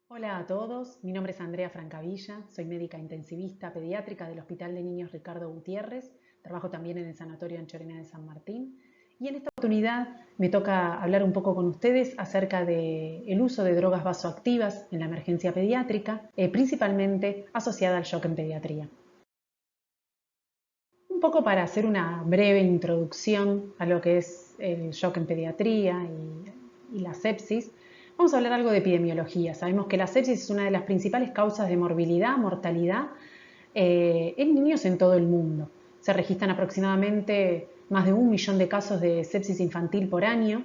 Hola a todos, mi nombre es Andrea Francavilla, soy médica intensivista pediátrica del Hospital de Niños Ricardo Gutiérrez, trabajo también en el Sanatorio Anchorena de San Martín y en esta oportunidad me toca hablar un poco con ustedes acerca del uso de drogas vasoactivas en la emergencia pediátrica, principalmente asociada al shock en pediatría. Un poco para hacer una breve introducción a lo que es el shock en pediatría y la sepsis, vamos a hablar algo de epidemiología. Sabemos que la sepsis es una de las principales causas de morbilidad, mortalidad en niños en todo el mundo. Se registran aproximadamente más de 1 millón de casos de sepsis infantil por año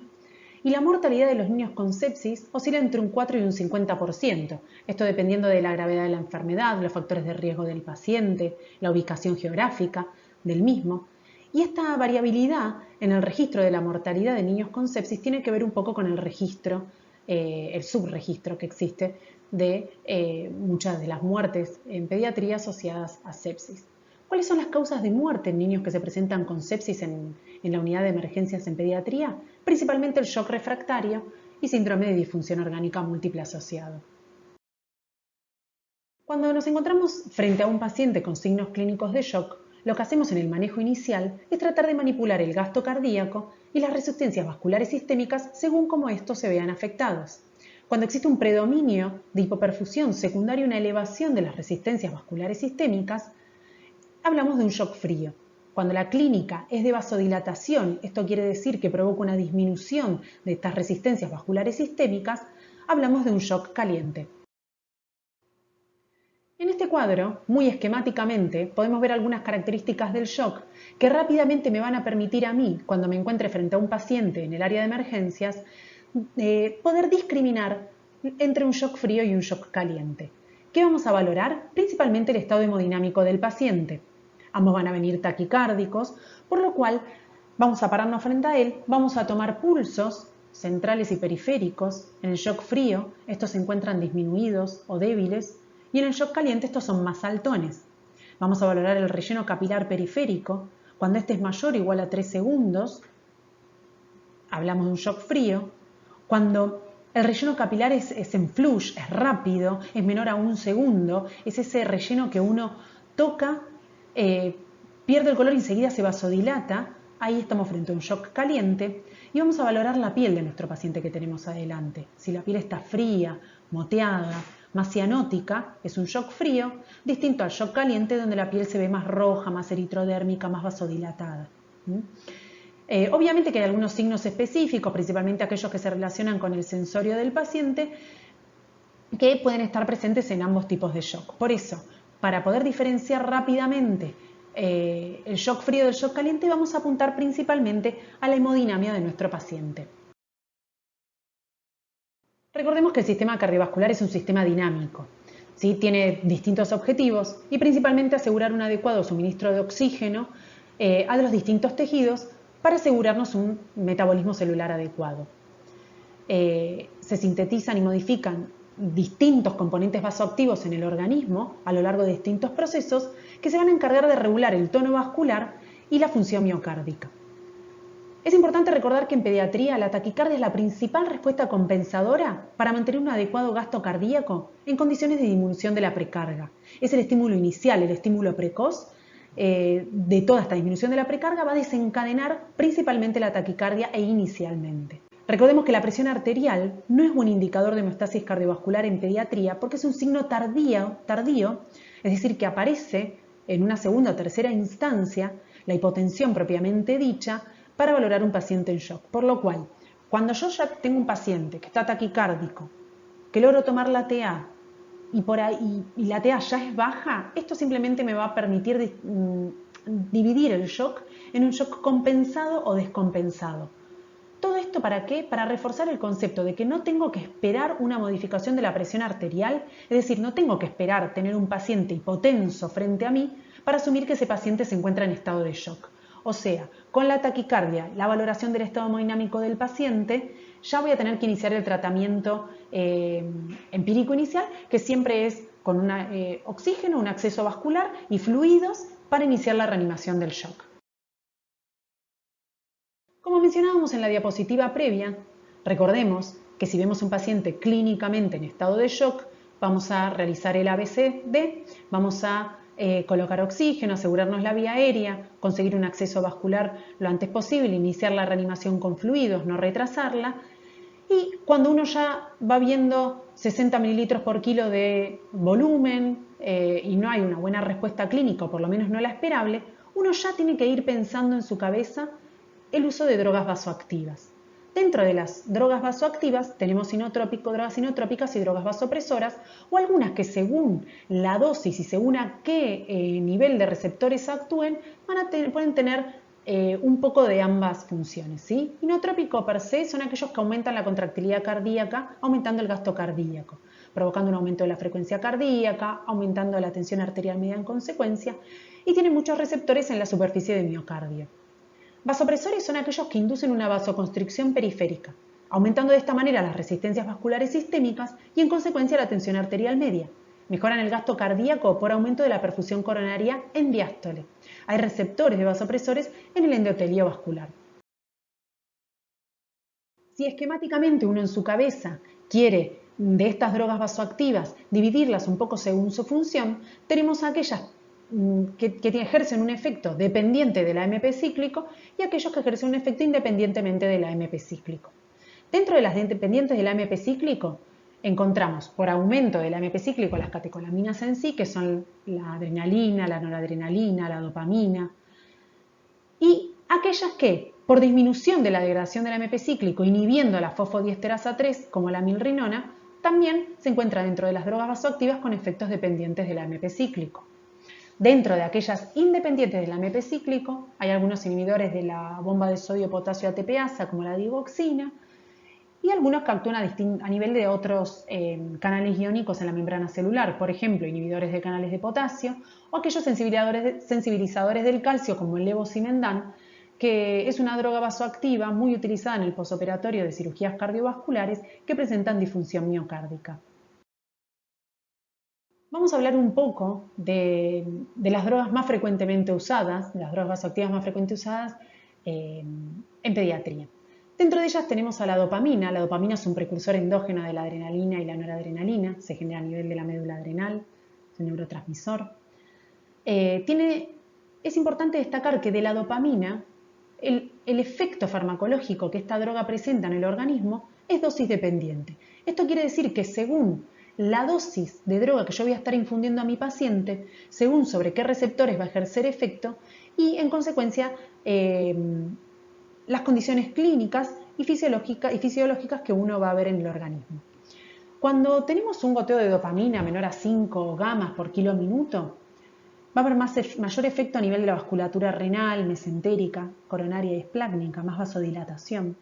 y la mortalidad de los niños con sepsis oscila entre un 4 y un 50%. Esto dependiendo de la gravedad de la enfermedad, los factores de riesgo del paciente, la ubicación geográfica del mismo. Y esta variabilidad en el registro de la mortalidad de niños con sepsis tiene que ver un poco con el registro, el subregistro que existe de muchas de las muertes en pediatría asociadas a sepsis. ¿Cuáles son las causas de muerte en niños que se presentan con sepsis en la unidad de emergencias en pediatría? Principalmente el shock refractario y síndrome de disfunción orgánica múltiple asociado. Cuando nos encontramos frente a un paciente con signos clínicos de shock, lo que hacemos en el manejo inicial es tratar de manipular el gasto cardíaco y las resistencias vasculares sistémicas según cómo estos se vean afectados. Cuando existe un predominio de hipoperfusión secundario a una elevación de las resistencias vasculares sistémicas, hablamos de un shock frío. Cuando la clínica es de vasodilatación, esto quiere decir que provoca una disminución de estas resistencias vasculares sistémicas, hablamos de un shock caliente. En este cuadro, muy esquemáticamente, podemos ver algunas características del shock que rápidamente me van a permitir a mí, cuando me encuentre frente a un paciente en el área de emergencias, poder discriminar entre un shock frío y un shock caliente. ¿Qué vamos a valorar? Principalmente el estado hemodinámico del paciente. Ambos van a venir taquicárdicos, por lo cual vamos a pararnos frente a él, vamos a tomar pulsos centrales y periféricos. En el shock frío, estos se encuentran disminuidos o débiles, y en el shock caliente estos son más saltones. Vamos a valorar el relleno capilar periférico. Cuando este es mayor o igual a 3 segundos, hablamos de un shock frío. Cuando el relleno capilar es en flush, es rápido, es menor a 1 segundo, es ese relleno que uno toca, pierde el color y enseguida se vasodilata, ahí estamos frente a un shock caliente. Y vamos a valorar la piel de nuestro paciente que tenemos adelante. Si la piel está fría, moteada, más cianótica, es un shock frío, distinto al shock caliente donde la piel se ve más roja, más eritrodérmica, más vasodilatada. Obviamente que hay algunos signos específicos, principalmente aquellos que se relacionan con el sensorio del paciente, que pueden estar presentes en ambos tipos de shock. Por eso, para poder diferenciar rápidamente el shock frío del shock caliente, vamos a apuntar principalmente a la hemodinamia de nuestro paciente. Recordemos que el sistema cardiovascular es un sistema dinámico, ¿sí? Tiene distintos objetivos y principalmente asegurar un adecuado suministro de oxígeno a los distintos tejidos para asegurarnos un metabolismo celular adecuado. Se sintetizan y modifican distintos componentes vasoactivos en el organismo a lo largo de distintos procesos que se van a encargar de regular el tono vascular y la función miocárdica. Es importante recordar que en pediatría la taquicardia es la principal respuesta compensadora para mantener un adecuado gasto cardíaco en condiciones de disminución de la precarga. Es el estímulo inicial, el estímulo precoz de toda esta disminución de la precarga va a desencadenar principalmente la taquicardia e inicialmente. Recordemos que la presión arterial no es un indicador de homeostasis cardiovascular en pediatría porque es un signo tardío, es decir, que aparece en una segunda o tercera instancia, la hipotensión propiamente dicha, para valorar un paciente en shock. Por lo cual, cuando yo ya tengo un paciente que está taquicárdico, que logro tomar la TA y la TA ya es baja, esto simplemente me va a permitir dividir el shock en un shock compensado o descompensado. ¿Todo esto para qué? Para reforzar el concepto de que no tengo que esperar una modificación de la presión arterial, es decir, no tengo que esperar tener un paciente hipotenso frente a mí para asumir que ese paciente se encuentra en estado de shock. O sea, con la taquicardia, la valoración del estado hemodinámico del paciente, ya voy a tener que iniciar el tratamiento empírico inicial, que siempre es con oxígeno, un acceso vascular y fluidos para iniciar la reanimación del shock. Como mencionábamos en la diapositiva previa, recordemos que si vemos un paciente clínicamente en estado de shock, vamos a realizar el ABCD, vamos a colocar oxígeno, asegurarnos la vía aérea, conseguir un acceso vascular lo antes posible, iniciar la reanimación con fluidos, no retrasarla. Y cuando uno ya va viendo 60 mililitros por kilo de volumen y no hay una buena respuesta clínica, o por lo menos no la esperable, uno ya tiene que ir pensando en su cabeza el uso de drogas vasoactivas. Dentro de las drogas vasoactivas tenemos drogas inotrópicas y drogas vasopresoras, o algunas que según la dosis y según a qué nivel de receptores actúen, pueden tener un poco de ambas funciones, ¿sí? Inotrópico per se son aquellos que aumentan la contractilidad cardíaca, aumentando el gasto cardíaco, provocando un aumento de la frecuencia cardíaca, aumentando la tensión arterial media en consecuencia, y tienen muchos receptores en la superficie del miocardio. Vasopresores son aquellos que inducen una vasoconstricción periférica, aumentando de esta manera las resistencias vasculares sistémicas y en consecuencia la tensión arterial media. Mejoran el gasto cardíaco por aumento de la perfusión coronaria en diástole. Hay receptores de vasopresores en el endotelio vascular. Si esquemáticamente uno en su cabeza quiere de estas drogas vasoactivas dividirlas un poco según su función, tenemos aquellas que ejercen un efecto dependiente del AMP cíclico y aquellos que ejercen un efecto independientemente del AMP cíclico. Dentro de las dependientes del AMP cíclico encontramos por aumento del AMP cíclico las catecolaminas en sí, que son la adrenalina, la noradrenalina, la dopamina, y aquellas que por disminución de la degradación del AMP cíclico inhibiendo la fosfodiesterasa 3 como la milrinona, también se encuentra dentro de las drogas vasoactivas con efectos dependientes del AMP cíclico. Dentro de aquellas independientes del AMP cíclico hay algunos inhibidores de la bomba de sodio-potasio ATPasa como la digoxina y algunos que actúan a nivel de otros canales iónicos en la membrana celular, por ejemplo, inhibidores de canales de potasio o aquellos sensibilizadores del calcio como el levosimendan, que es una droga vasoactiva muy utilizada en el posoperatorio de cirugías cardiovasculares que presentan disfunción miocárdica. Vamos a hablar un poco de las drogas más frecuentemente usadas, las drogas vasoactivas más frecuentemente usadas en pediatría. Dentro de ellas tenemos a la dopamina. La dopamina es un precursor endógeno de la adrenalina y la noradrenalina, se genera a nivel de la médula adrenal, es un neurotransmisor. Es importante destacar que de la dopamina, el efecto farmacológico que esta droga presenta en el organismo es dosis dependiente. Esto quiere decir que según la dosis de droga que yo voy a estar infundiendo a mi paciente, según sobre qué receptores va a ejercer efecto y en consecuencia las condiciones clínicas y fisiológicas que uno va a ver en el organismo. Cuando tenemos un goteo de dopamina menor a 5 gamas por kilo minuto, va a haber mayor efecto a nivel de la vasculatura renal, mesentérica, coronaria y esplácnica, más vasodilatación.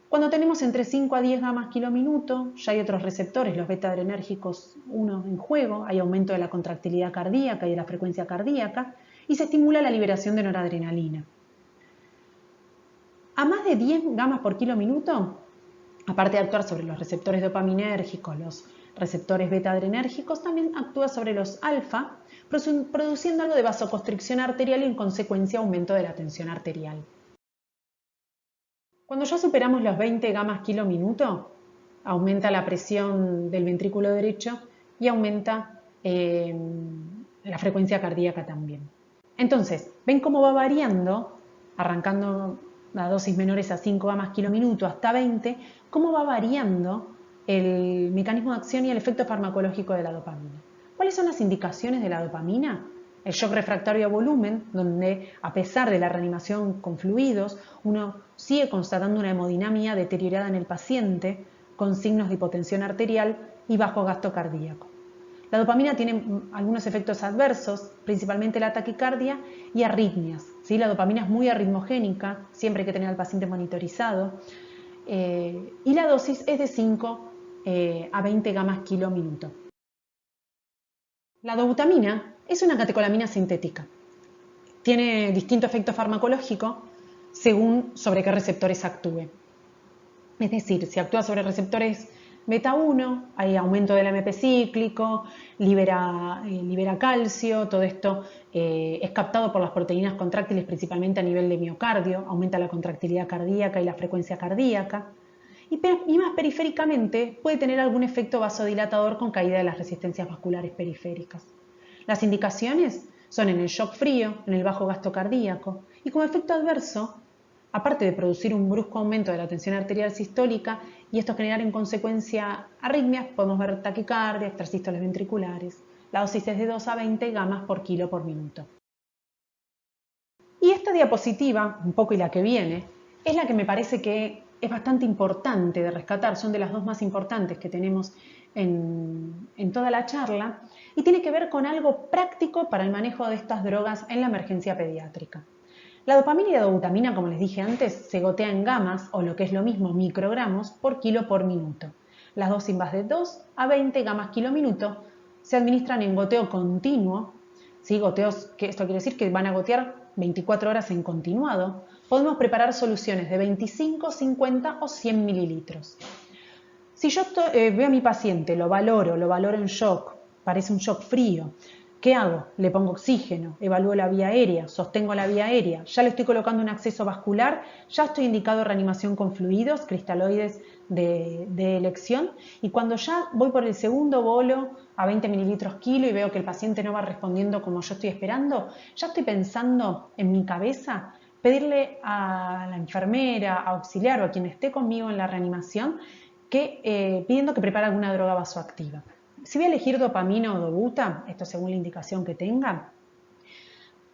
Cuando tenemos entre 5 a 10 gamas kilo minuto, ya hay otros receptores, los beta-adrenérgicos 1 en juego, hay aumento de la contractilidad cardíaca y de la frecuencia cardíaca y se estimula la liberación de noradrenalina. A más de 10 gamas por kilo minuto, aparte de actuar sobre los receptores dopaminérgicos, los receptores beta-adrenérgicos, también actúa sobre los alfa, produciendo algo de vasoconstricción arterial y en consecuencia aumento de la tensión arterial. Cuando ya superamos los 20 gamas kilo minuto, aumenta la presión del ventrículo derecho y aumenta la frecuencia cardíaca también. Entonces, ven cómo va variando, arrancando a dosis menores a 5 gamas kilo minuto hasta 20, cómo va variando el mecanismo de acción y el efecto farmacológico de la dopamina. ¿Cuáles son las indicaciones de la dopamina? El shock refractario a volumen, donde a pesar de la reanimación con fluidos, uno sigue constatando una hemodinamia deteriorada en el paciente con signos de hipotensión arterial y bajo gasto cardíaco. La dopamina tiene algunos efectos adversos, principalmente la taquicardia y arritmias. ¿Sí? La dopamina es muy arritmogénica, siempre hay que tener al paciente monitorizado. Y la dosis es de 5 a 20 gamas kilo minuto. La dobutamina es una catecolamina sintética. Tiene distinto efecto farmacológico según sobre qué receptores actúe. Es decir, si actúa sobre receptores beta 1, hay aumento del AMP cíclico, libera calcio, todo esto es captado por las proteínas contráctiles principalmente a nivel de miocardio, aumenta la contractilidad cardíaca y la frecuencia cardíaca. y más periféricamente puede tener algún efecto vasodilatador con caída de las resistencias vasculares periféricas. Las indicaciones son en el shock frío, en el bajo gasto cardíaco y como efecto adverso, aparte de producir un brusco aumento de la tensión arterial sistólica y esto generar en consecuencia arritmias, podemos ver taquicardia, extrasístoles ventriculares. La dosis es de 2 a 20 gamas por kilo por minuto. Y esta diapositiva, un poco y la que viene, es la que me parece que es bastante importante de rescatar, son de las dos más importantes que tenemos en toda la charla, y tiene que ver con algo práctico para el manejo de estas drogas en la emergencia pediátrica. La dopamina y la dobutamina, como les dije antes, se gotea en gamas, o lo que es lo mismo, microgramos por kilo por minuto. Las dosis van de 2 a 20 gamas kilo minuto, se administran en goteo continuo, ¿sí? Goteos, que esto quiere decir que van a gotear 24 horas en continuado. Podemos preparar soluciones de 25, 50 o 100 mililitros. Si yo veo a mi paciente, lo valoro en shock, parece un shock frío, ¿qué hago? Le pongo oxígeno, evalúo la vía aérea, sostengo la vía aérea, ya le estoy colocando un acceso vascular, ya estoy indicado reanimación con fluidos, cristaloides de elección, y cuando ya voy por el segundo bolo a 20 mililitros kilo y veo que el paciente no va respondiendo como yo estoy esperando, ya estoy pensando en mi cabeza pedirle a la enfermera, a auxiliar o a quien esté conmigo en la reanimación pidiendo que prepare alguna droga vasoactiva. Si voy a elegir dopamina o dobuta, esto según la indicación que tenga,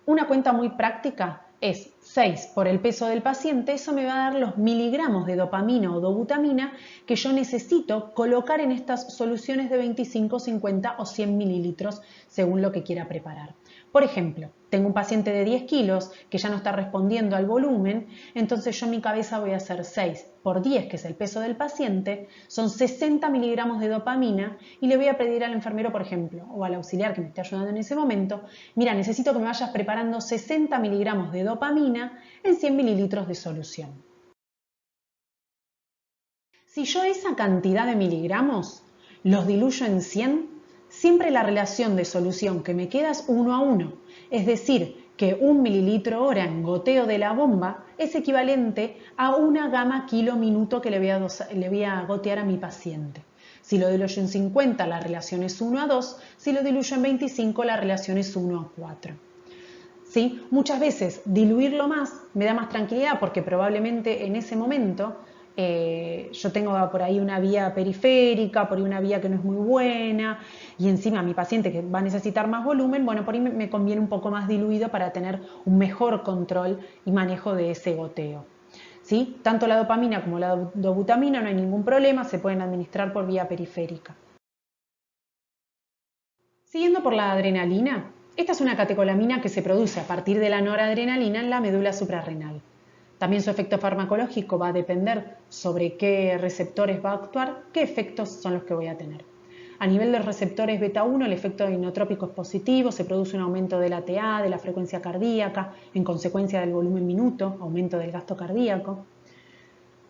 una cuenta muy práctica es 6 por el peso del paciente, eso me va a dar los miligramos de dopamina o dobutamina que yo necesito colocar en estas soluciones de 25, 50 o 100 mililitros según lo que quiera preparar. Por ejemplo, tengo un paciente de 10 kilos que ya no está respondiendo al volumen, entonces yo en mi cabeza voy a hacer 6 por 10, que es el peso del paciente, son 60 miligramos de dopamina y le voy a pedir al enfermero, por ejemplo, o al auxiliar que me esté ayudando en ese momento, mira, necesito que me vayas preparando 60 miligramos de dopamina en 100 mililitros de solución. Si yo esa cantidad de miligramos los diluyo en 100, siempre la relación de solución que me queda es 1 a 1, es decir, que 1 mililitro hora en goteo de la bomba es equivalente a 1 gama kilo minuto que le voy a gotear a mi paciente. Si lo diluyo en 50, la relación es 1 a 2, si lo diluyo en 25, la relación es 1 a 4. ¿Sí? Muchas veces diluirlo más me da más tranquilidad porque probablemente en ese momento yo tengo por ahí una vía periférica, por ahí una vía que no es muy buena y encima mi paciente que va a necesitar más volumen, bueno, por ahí me conviene un poco más diluido para tener un mejor control y manejo de ese goteo. ¿Sí? Tanto la dopamina como la dobutamina no hay ningún problema, se pueden administrar por vía periférica. Siguiendo por la adrenalina, esta es una catecolamina que se produce a partir de la noradrenalina en la médula suprarrenal. También su efecto farmacológico va a depender sobre qué receptores va a actuar, qué efectos son los que voy a tener. A nivel de los receptores beta 1, el efecto inotrópico es positivo, se produce un aumento de la TA, de la frecuencia cardíaca, en consecuencia del volumen minuto, aumento del gasto cardíaco.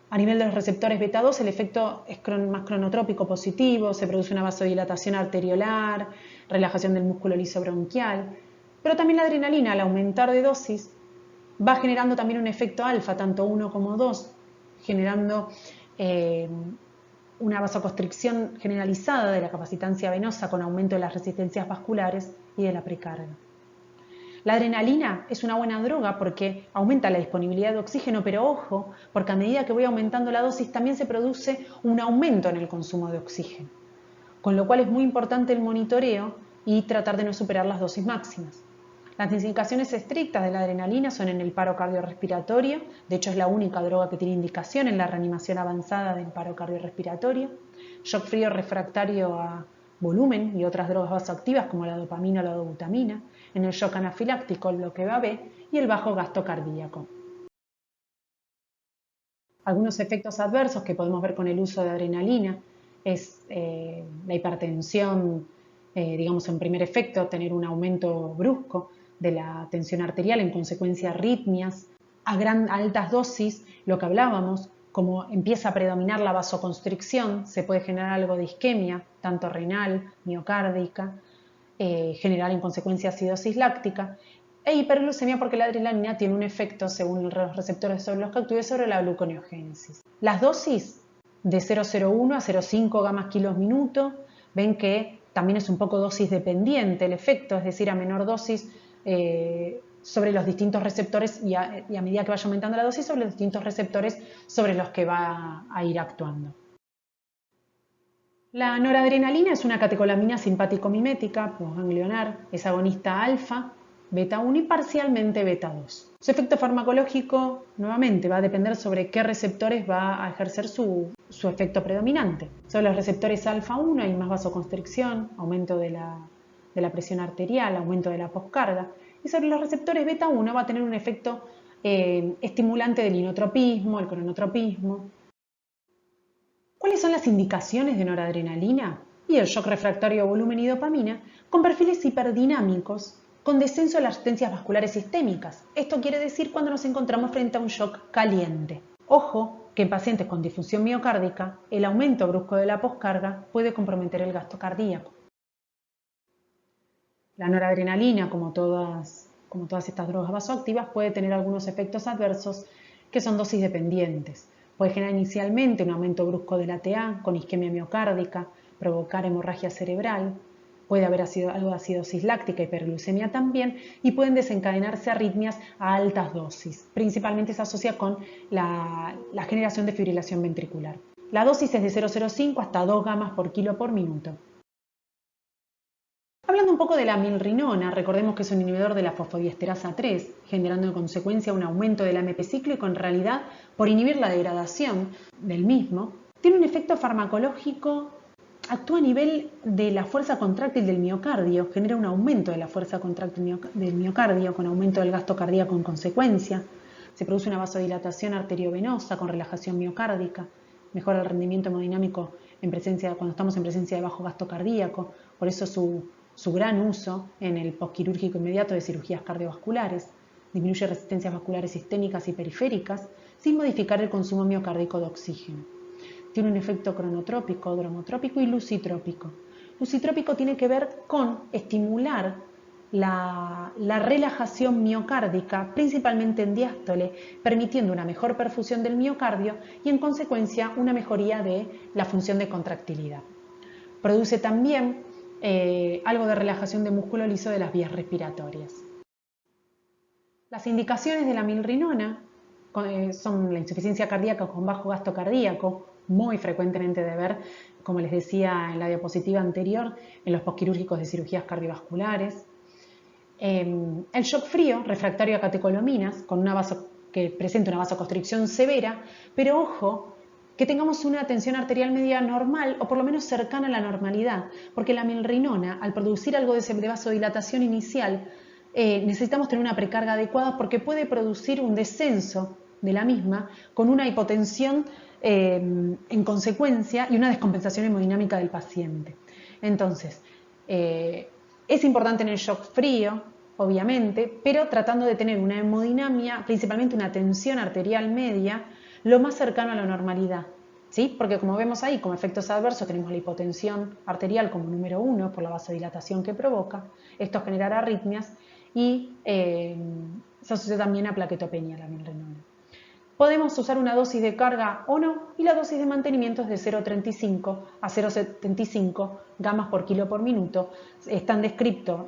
A nivel de los receptores beta 2, el efecto es más cronotrópico positivo, se produce una vasodilatación arteriolar, relajación del músculo liso bronquial, pero también la adrenalina, al aumentar de dosis, va generando también un efecto alfa, tanto 1 como 2, generando una vasoconstricción generalizada de la capacitancia venosa con aumento de las resistencias vasculares y de la precarga. La adrenalina es una buena droga porque aumenta la disponibilidad de oxígeno, pero ojo, porque a medida que voy aumentando la dosis también se produce un aumento en el consumo de oxígeno, con lo cual es muy importante el monitoreo y tratar de no superar las dosis máximas. Las indicaciones estrictas de la adrenalina son en el paro cardiorrespiratorio, de hecho es la única droga que tiene indicación en la reanimación avanzada del paro cardiorrespiratorio, shock frío refractario a volumen y otras drogas vasoactivas como la dopamina o la dobutamina, en el shock anafiláctico, el bloqueo AB y el bajo gasto cardíaco. Algunos efectos adversos que podemos ver con el uso de adrenalina es la hipertensión, digamos en primer efecto, tener un aumento brusco de la tensión arterial, en consecuencia arritmias, a altas dosis, lo que hablábamos, como empieza a predominar la vasoconstricción, se puede generar algo de isquemia, tanto renal, miocárdica, generar en consecuencia acidosis láctica, e hiperglucemia porque la adrenalina tiene un efecto, según los receptores sobre los que actúe, sobre la gluconeogénesis. Las dosis de 0,01 a 0,5 gamas kilos minuto. Ven que también es un poco dosis dependiente el efecto, es decir, a menor dosis sobre los distintos receptores y a medida que vaya aumentando la dosis sobre los distintos receptores sobre los que va a ir actuando. La noradrenalina es una catecolamina simpático-mimética, postganglionar, es agonista alfa, beta 1 y parcialmente beta 2. Su efecto farmacológico, nuevamente, va a depender sobre qué receptores va a ejercer su efecto predominante. Sobre los receptores alfa 1 hay más vasoconstricción, aumento de la presión arterial, aumento de la poscarga. Y sobre los receptores beta 1 va a tener un efecto estimulante del inotropismo, el cronotropismo. ¿Cuáles son las indicaciones de noradrenalina? Y el shock refractario a volumen y dopamina con perfiles hiperdinámicos con descenso de las resistencias vasculares sistémicas. Esto quiere decir cuando nos encontramos frente a un shock caliente. Ojo que en pacientes con disfunción miocárdica, el aumento brusco de la poscarga puede comprometer el gasto cardíaco. La noradrenalina, como todas estas drogas vasoactivas, puede tener algunos efectos adversos que son dosis dependientes. Puede generar inicialmente un aumento brusco de la TA con isquemia miocárdica, provocar hemorragia cerebral, puede haber algo de acidosis láctica, hiperglucemia también, y pueden desencadenarse arritmias a altas dosis. Principalmente se asocia con la generación de fibrilación ventricular. La dosis es de 0,05 hasta 2 gamas por kilo por minuto. Hablando un poco de la milrinona, recordemos que es un inhibidor de la fosfodiesterasa 3, generando en consecuencia un aumento del AMP cíclico. En realidad, por inhibir la degradación del mismo, tiene un efecto farmacológico, actúa a nivel de la fuerza contráctil del miocardio, genera un aumento de la fuerza contráctil del miocardio con aumento del gasto cardíaco en consecuencia. Se produce una vasodilatación arteriovenosa con relajación miocárdica, mejora el rendimiento hemodinámico cuando estamos en presencia de bajo gasto cardíaco, por eso su gran uso en el posquirúrgico inmediato de cirugías cardiovasculares, disminuye resistencias vasculares sistémicas y periféricas sin modificar el consumo miocárdico de oxígeno. Tiene un efecto cronotrópico, dromotrópico y lucitrópico. Lucitrópico tiene que ver con estimular la relajación miocárdica, principalmente en diástole, permitiendo una mejor perfusión del miocardio y en consecuencia una mejoría de la función de contractilidad. Produce también algo de relajación de músculo liso de las vías respiratorias. Las indicaciones de la milrinona son la insuficiencia cardíaca con bajo gasto cardíaco, muy frecuentemente de ver, como les decía en la diapositiva anterior, en los posquirúrgicos de cirugías cardiovasculares. El shock frío, refractario a catecolaminas, que presenta una vasoconstricción severa, pero ojo, que tengamos una tensión arterial media normal o por lo menos cercana a la normalidad, porque la milrinona, al producir algo de vasodilatación inicial, necesitamos tener una precarga adecuada porque puede producir un descenso de la misma con una hipotensión en consecuencia y una descompensación hemodinámica del paciente. Entonces, es importante en el shock frío, obviamente, pero tratando de tener una hemodinamia, principalmente una tensión arterial media, lo más cercano a la normalidad, ¿sí? Porque como vemos ahí, como efectos adversos tenemos la hipotensión arterial como número 1 por la vasodilatación que provoca, esto generará arritmias y se asocia también a plaquetopenia, la milrinona. Podemos usar una dosis de carga o no, y la dosis de mantenimiento es de 0,35 a 0,75 gamas por kilo por minuto. Están descritos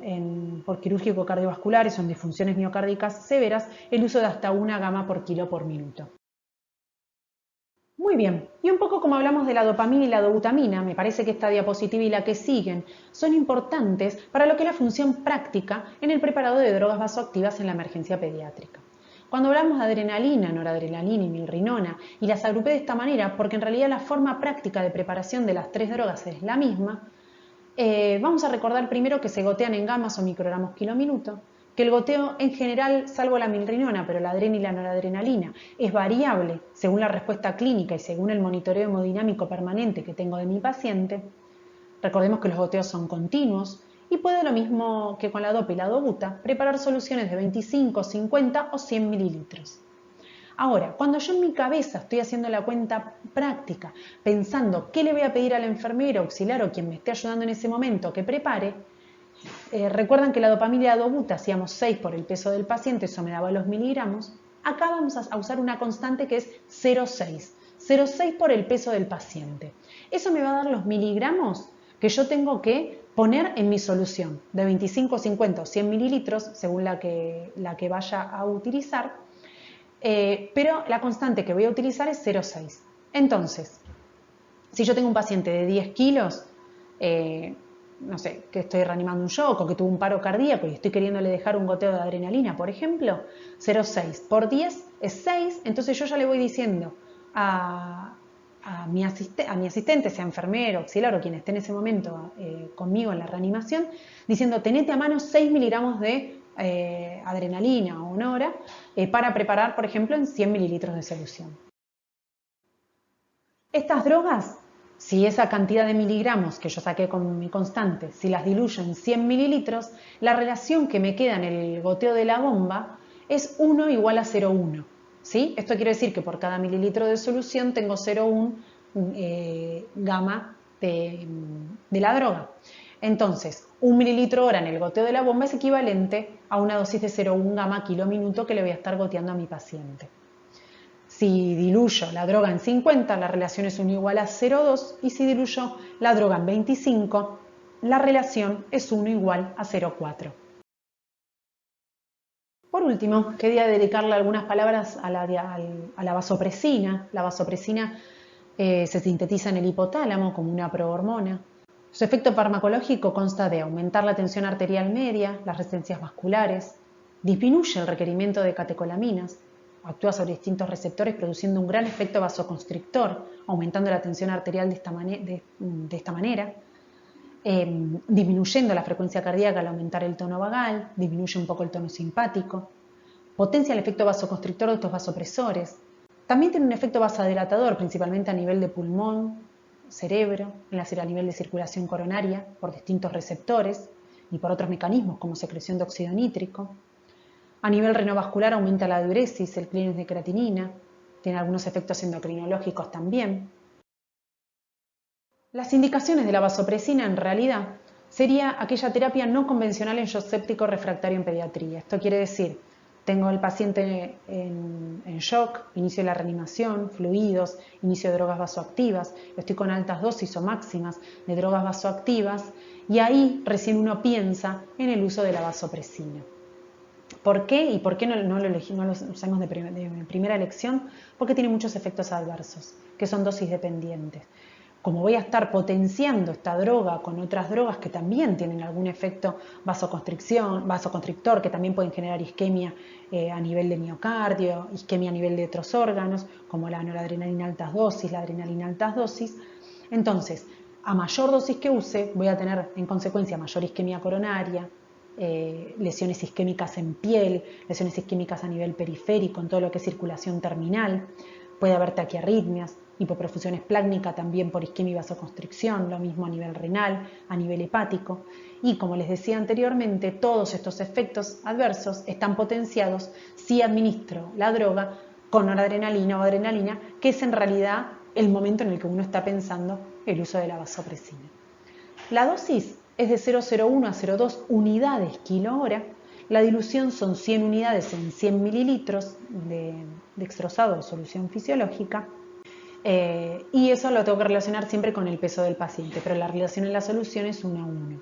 por quirúrgico cardiovasculares o en disfunciones miocárdicas severas el uso de hasta 1 gama por kilo por minuto. Muy bien, y un poco como hablamos de la dopamina y la dobutamina, me parece que esta diapositiva y la que siguen son importantes para lo que es la función práctica en el preparado de drogas vasoactivas en la emergencia pediátrica. Cuando hablamos de adrenalina, noradrenalina y milrinona, y las agrupé de esta manera porque en realidad la forma práctica de preparación de las tres drogas es la misma, vamos a recordar primero que se gotean en gamas o microgramos kilo minuto, que el goteo en general, salvo la milrinona, pero la adrenalina y la noradrenalina, es variable según la respuesta clínica y según el monitoreo hemodinámico permanente que tengo de mi paciente. Recordemos que los goteos son continuos y puedo, lo mismo que con la dopa y la dobuta, preparar soluciones de 25, 50 o 100 mililitros. Ahora, cuando yo en mi cabeza estoy haciendo la cuenta práctica, pensando qué le voy a pedir al enfermero, auxiliar o quien me esté ayudando en ese momento que prepare, recuerdan que la dopamina y la dobuta hacíamos 6 por el peso del paciente, eso me daba los miligramos. Acá vamos a usar una constante que es 0,6. 0,6 por el peso del paciente. Eso me va a dar los miligramos que yo tengo que poner en mi solución, de 25, 50 o 100 mililitros, según la que vaya a utilizar, pero la constante que voy a utilizar es 0,6. Entonces, si yo tengo un paciente de 10 kilos, no sé, que estoy reanimando un shock o que tuvo un paro cardíaco y estoy queriéndole dejar un goteo de adrenalina, por ejemplo, 0,6 por 10 es 6, entonces yo ya le voy diciendo a mi asistente, sea enfermero, auxiliar o quien esté en ese momento conmigo en la reanimación, diciendo, tenete a mano 6 miligramos de adrenalina o Nora para preparar, por ejemplo, en 100 mililitros de solución. Estas drogas, si esa cantidad de miligramos que yo saqué con mi constante, si las diluyo en 100 mililitros, la relación que me queda en el goteo de la bomba es 1 igual a 0,1. ¿Sí? Esto quiere decir que por cada mililitro de solución tengo 0,1 gamma de la droga. Entonces, 1 mililitro hora en el goteo de la bomba es equivalente a una dosis de 0,1 gamma kilo minuto que le voy a estar goteando a mi paciente. Si diluyo la droga en 50, la relación es 1 igual a 0,2 y si diluyo la droga en 25, la relación es 1 igual a 0,4. Por último, quería dedicarle algunas palabras a la vasopresina. La vasopresina se sintetiza en el hipotálamo como una prohormona. Su efecto farmacológico consta de aumentar la tensión arterial media, las resistencias vasculares, disminuye el requerimiento de catecolaminas, actúa sobre distintos receptores produciendo un gran efecto vasoconstrictor, aumentando la tensión arterial de esta manera, disminuyendo la frecuencia cardíaca al aumentar el tono vagal, disminuye un poco el tono simpático, potencia el efecto vasoconstrictor de estos vasopresores. También tiene un efecto vasodilatador, principalmente a nivel de pulmón, cerebro, a nivel de circulación coronaria, por distintos receptores y por otros mecanismos como secreción de óxido nítrico. A nivel renovascular aumenta la diuresis, el clínico de creatinina, tiene algunos efectos endocrinológicos también. Las indicaciones de la vasopresina en realidad sería aquella terapia no convencional en shock séptico refractario en pediatría. Esto quiere decir, tengo al paciente en shock, inicio de la reanimación, fluidos, inicio de drogas vasoactivas, estoy con altas dosis o máximas de drogas vasoactivas y ahí recién uno piensa en el uso de la vasopresina. ¿Por qué? ¿Y por qué no lo usamos de primera elección? Porque tiene muchos efectos adversos, que son dosis dependientes. Como voy a estar potenciando esta droga con otras drogas que también tienen algún efecto vasoconstrictor, que también pueden generar isquemia a nivel de miocardio, isquemia a nivel de otros órganos, como la noradrenalina altas dosis, la adrenalina altas dosis. Entonces, a mayor dosis que use, voy a tener en consecuencia mayor isquemia coronaria, lesiones isquémicas en piel, lesiones isquémicas a nivel periférico, en todo lo que es circulación terminal. Puede haber taquiarritmias, hipoperfusión esplácnica también por isquemia y vasoconstricción, lo mismo a nivel renal, a nivel hepático. Y como les decía anteriormente, todos estos efectos adversos están potenciados si administro la droga con noradrenalina o adrenalina, que es en realidad el momento en el que uno está pensando el uso de la vasopresina. La dosis es de 0,01 a 0,2 unidades kilo hora. La dilución son 100 unidades en 100 mililitros de dextrosado o solución fisiológica. Y eso lo tengo que relacionar siempre con el peso del paciente, pero la relación en la solución es 1 a 1.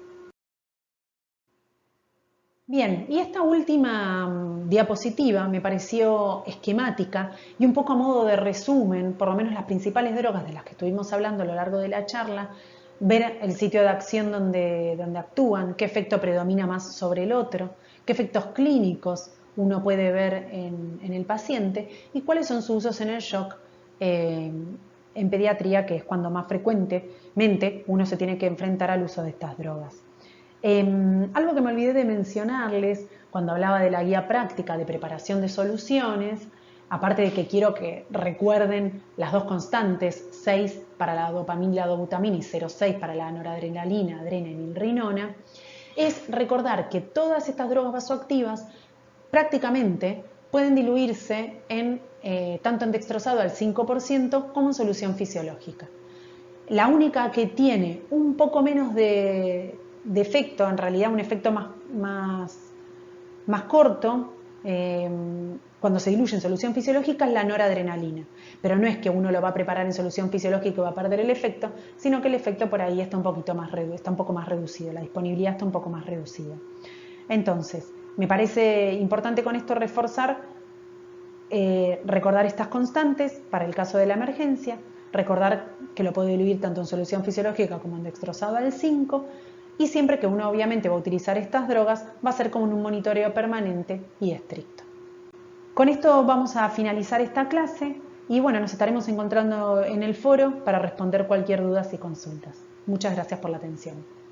Bien, y esta última diapositiva me pareció esquemática y un poco a modo de resumen, por lo menos las principales drogas de las que estuvimos hablando a lo largo de la charla, ver el sitio de acción donde actúan, qué efecto predomina más sobre el otro, qué efectos clínicos uno puede ver en el paciente y cuáles son sus usos en el shock en pediatría, que es cuando más frecuentemente uno se tiene que enfrentar al uso de estas drogas. Algo que me olvidé de mencionarles cuando hablaba de la guía práctica de preparación de soluciones, aparte de que quiero que recuerden las dos constantes, 6 para la dopamina y la dobutamina y 0,6 para la noradrenalina, adrenalina, es recordar que todas estas drogas vasoactivas prácticamente pueden diluirse tanto en dextrosado al 5% como en solución fisiológica. La única que tiene un poco menos de efecto, en realidad un efecto más corto, cuando se diluye en solución fisiológica es la noradrenalina. Pero no es que uno lo va a preparar en solución fisiológica y va a perder el efecto, sino que el efecto por ahí está un poco más reducido, la disponibilidad está un poco más reducida. Entonces, me parece importante con esto reforzar, recordar estas constantes para el caso de la emergencia, recordar que lo puedo diluir tanto en solución fisiológica como en dextrosado al 5, y siempre que uno obviamente va a utilizar estas drogas, va a ser con un monitoreo permanente y estricto. Con esto vamos a finalizar esta clase y bueno, nos estaremos encontrando en el foro para responder cualquier duda y consultas. Muchas gracias por la atención.